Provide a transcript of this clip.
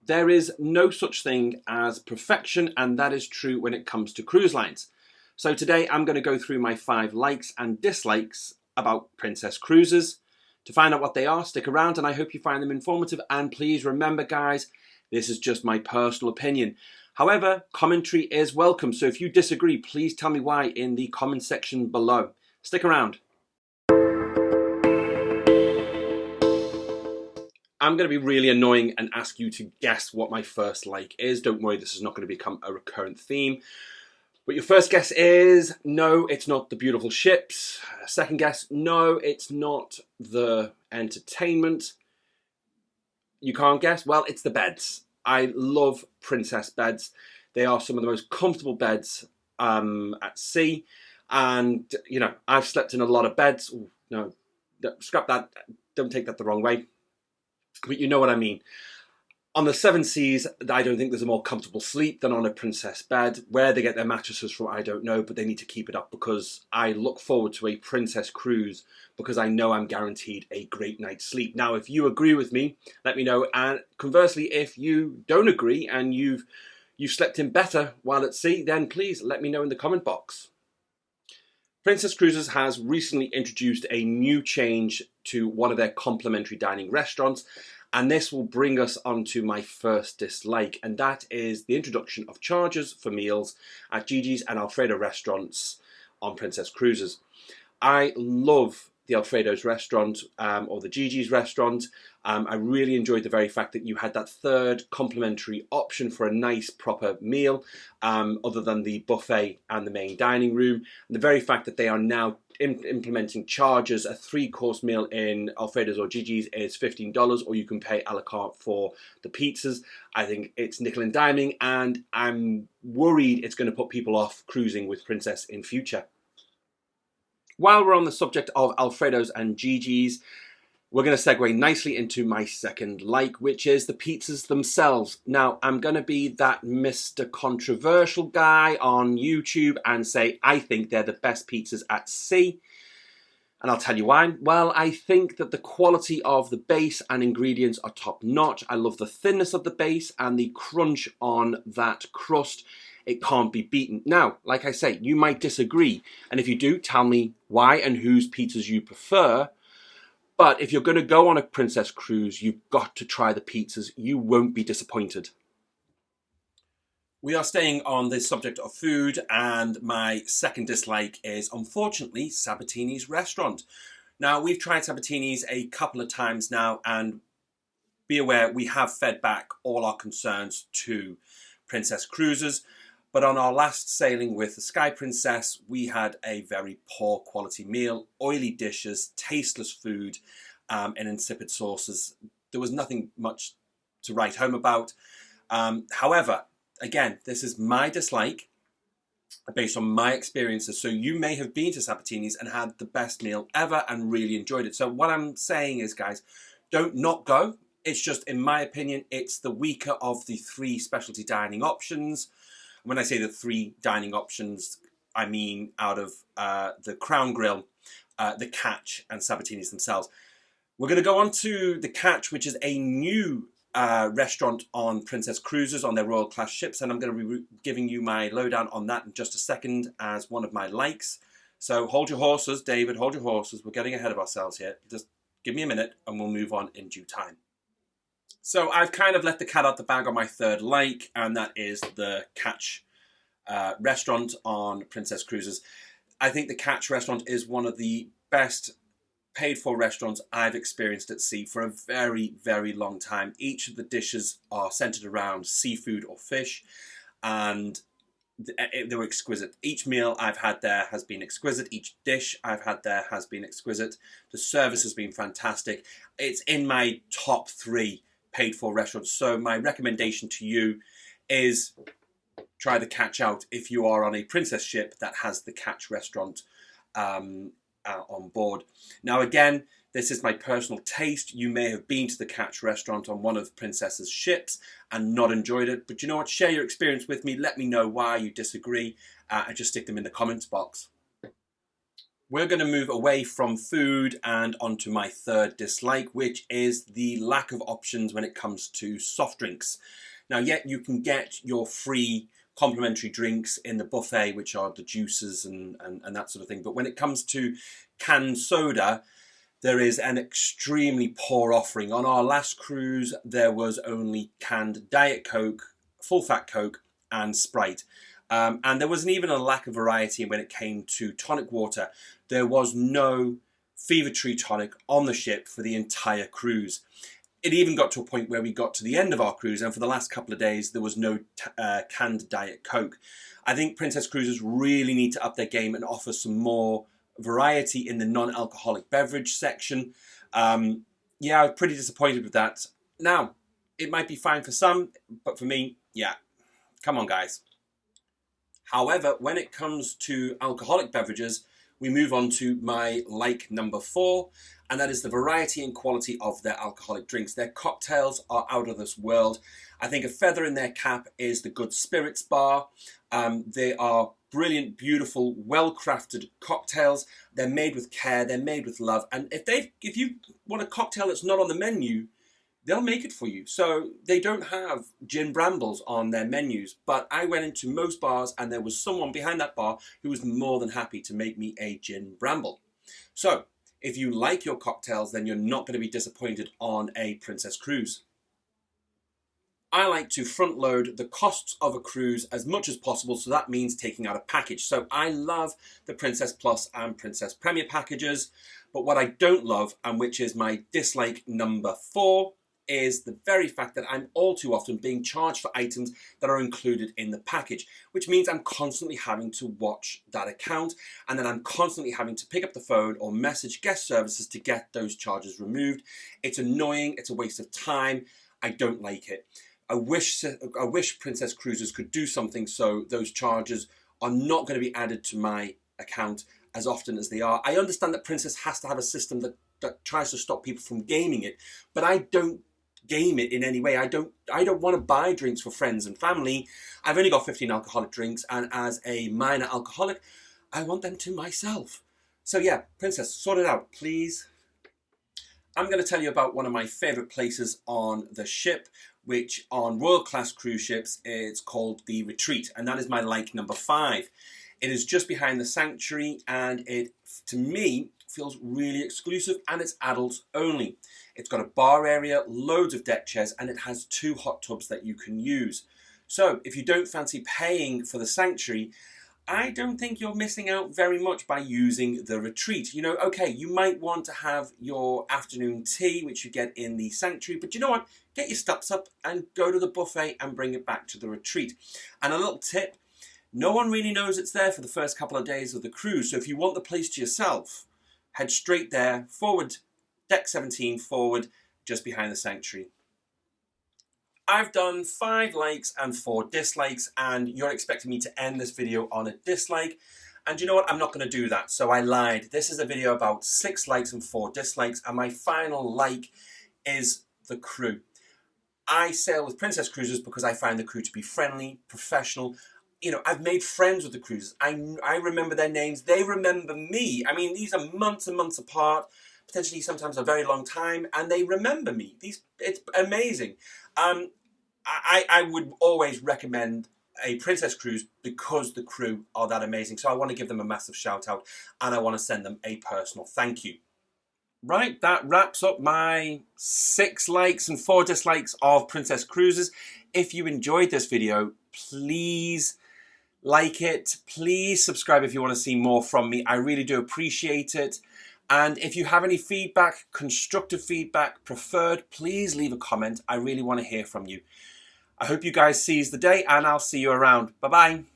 There is no such thing as perfection, and that is true when it comes to cruise lines. So today I'm going to go through my 5 likes and dislikes about Princess Cruises. To find out what they are, stick around and I hope you find them informative. And please remember, guys, this is just my personal opinion. However, commentary is welcome, so if you disagree, please tell me why in the comment section below. Stick around. I'm going to be really annoying and ask you to guess what my first like is. Don't worry, this is not going to become a recurrent theme. But your first guess is, no, it's not the beautiful ships. Second guess, no, it's not the entertainment. You can't guess? Well, it's the beds. I love Princess beds. They are some of the most comfortable beds at sea. And, you know, I've slept in a lot of beds. Ooh, no, scrap that. Don't take that the wrong way. But you know what I mean. On the 7 Seas, I don't think there's a more comfortable sleep than on a Princess bed. Where they get their mattresses from, I don't know, but they need to keep it up because I look forward to a Princess cruise because I know I'm guaranteed a great night's sleep. Now, if you agree with me, let me know. And conversely, if you don't agree and you've slept in better while at sea, then please let me know in the comment box. Princess Cruises has recently introduced a new change to one of their complimentary dining restaurants, and this will bring us on to my first dislike, and that is the introduction of charges for meals at Gigi's and Alfredo restaurants on Princess Cruises. I love the Alfredo's restaurant or the Gigi's restaurant. I really enjoyed the very fact that you had that third complimentary option for a nice proper meal other than the buffet and the main dining room. And the very fact that they are now implementing charges. A 3-course meal in Alfredo's or Gigi's is $15, or you can pay a la carte for the pizzas. I think it's nickel and diming, and I'm worried it's going to put people off cruising with Princess in future. While we're on the subject of Alfredo's and Gigi's, we're going to segue nicely into my second like, which is the pizzas themselves. Now, I'm going to be that Mr. Controversial guy on YouTube and say I think they're the best pizzas at sea. And I'll tell you why. Well, I think that the quality of the base and ingredients are top notch. I love the thinness of the base and the crunch on that crust. It can't be beaten. Now, like I say, you might disagree. And if you do, tell me why and whose pizzas you prefer. But if you're going to go on a Princess cruise, you've got to try the pizzas. You won't be disappointed. We are staying on the subject of food, and my second dislike is, unfortunately, Sabatini's restaurant. Now, we've tried Sabatini's a couple of times now, and be aware, we have fed back all our concerns to Princess Cruises. But on our last sailing with the Sky Princess, we had a very poor quality meal, oily dishes, tasteless food, and insipid sauces. There was nothing much to write home about. However, again, this is my dislike based on my experiences. So you may have been to Sabatini's and had the best meal ever and really enjoyed it. So what I'm saying is, guys, don't not go. It's just, in my opinion, it's the weaker of the 3 specialty dining options. When I say the 3 dining options, I mean out of the Crown Grill, the Catch, and Sabatini's themselves. We're going to go on to the Catch, which is a new restaurant on Princess Cruises on their Royal Class ships, and I'm going to be giving you my lowdown on that in just a second as one of my likes. So hold your horses, David, hold your horses. We're getting ahead of ourselves here. Just give me a minute and we'll move on in due time. So I've kind of let the cat out the bag on my third like, and that is the Catch restaurant on Princess Cruises. I think the Catch restaurant is one of the best paid for restaurants I've experienced at sea for a very, very long time. Each of the dishes are centered around seafood or fish, and they were exquisite. Each meal I've had there has been exquisite. Each dish I've had there has been exquisite. The service has been fantastic. It's in my top 3 paid for restaurants. So my recommendation to you is try the Catch out if you are on a Princess ship that has the Catch restaurant on board. Now again, this is my personal taste. You may have been to the Catch restaurant on one of Princess's ships and not enjoyed it, but you know what? Share your experience with me. Let me know why you disagree and just stick them in the comments box. We're going to move away from food and onto my third dislike, which is the lack of options when it comes to soft drinks. Now, yet you can get your free complimentary drinks in the buffet, which are the juices and that sort of thing. But when it comes to canned soda, there is an extremely poor offering. On our last cruise, there was only canned Diet Coke, full fat Coke, and Sprite. And there wasn't even a lack of variety when it came to tonic water. There was no Fever Tree tonic on the ship for the entire cruise. It even got to a point where we got to the end of our cruise, and for the last couple of days, there was no canned Diet Coke. I think Princess Cruises really need to up their game and offer some more variety in the non-alcoholic beverage section. Yeah, I was pretty disappointed with that. Now, it might be fine for some, but for me, yeah, come on, guys. However, when it comes to alcoholic beverages, we move on to my like number 4, and that is the variety and quality of their alcoholic drinks. Their cocktails are out of this world. I think a feather in their cap is the Good Spirits bar. They are brilliant, beautiful, well-crafted cocktails. They're made with care, they're made with love, and if you want a cocktail that's not on the menu, they'll make it for you. So they don't have gin brambles on their menus, but I went into most bars and there was someone behind that bar who was more than happy to make me a gin bramble. So if you like your cocktails, then you're not going to be disappointed on a Princess Cruise. I like to front load the costs of a cruise as much as possible, so that means taking out a package. So I love the Princess Plus and Princess Premier packages, but what I don't love, and which is my dislike number 4, is the very fact that I'm all too often being charged for items that are included in the package, which means I'm constantly having to watch that account, and then I'm constantly having to pick up the phone or message guest services to get those charges removed. It's annoying, it's a waste of time, I don't like it. I wish Princess Cruises could do something so those charges are not going to be added to my account as often as they are. I understand that Princess has to have a system that tries to stop people from gaming it, but I don't game it in any way. I don't want to buy drinks for friends and family. I've only got 15 alcoholic drinks, and as a minor alcoholic, I want them to myself. So yeah, Princess, sort it out, please. I'm going to tell you about one of my favorite places on the ship, which on Royal Class cruise ships, it's called the Retreat, and that is my like number 5. It is just behind the Sanctuary, and it, to me, feels really exclusive, and it's adults only. It's got a bar area, loads of deck chairs, and it has 2 hot tubs that you can use. So if you don't fancy paying for the Sanctuary, I don't think you're missing out very much by using the Retreat. You know, okay, you might want to have your afternoon tea, which you get in the Sanctuary, but you know what? Get your steps up and go to the buffet and bring it back to the Retreat. And a little tip, no one really knows it's there for the first couple of days of the cruise, so if you want the place to yourself, head straight there, forward, deck 17 forward, just behind the Sanctuary. I've done 5 likes and 4 dislikes, and you're expecting me to end this video on a dislike. And you know what? I'm not going to do that. So I lied. This is a video about 6 likes and 4 dislikes, and my final like is the crew. I sail with Princess Cruises because I find the crew to be friendly, professional. You know, I've made friends with the cruises. I remember their names. They remember me. I mean, these are months and months apart, potentially sometimes a very long time, and they remember me. It's amazing. I would always recommend a Princess Cruise because the crew are that amazing. So I want to give them a massive shout out, and I want to send them a personal thank you. Right, that wraps up my 6 likes and 4 dislikes of Princess Cruises. If you enjoyed this video, please like it. Please subscribe if you want to see more from me. I really do appreciate it. And if you have any feedback, constructive feedback, preferred, please leave a comment. I really want to hear from you. I hope you guys seize the day, and I'll see you around. Bye-bye.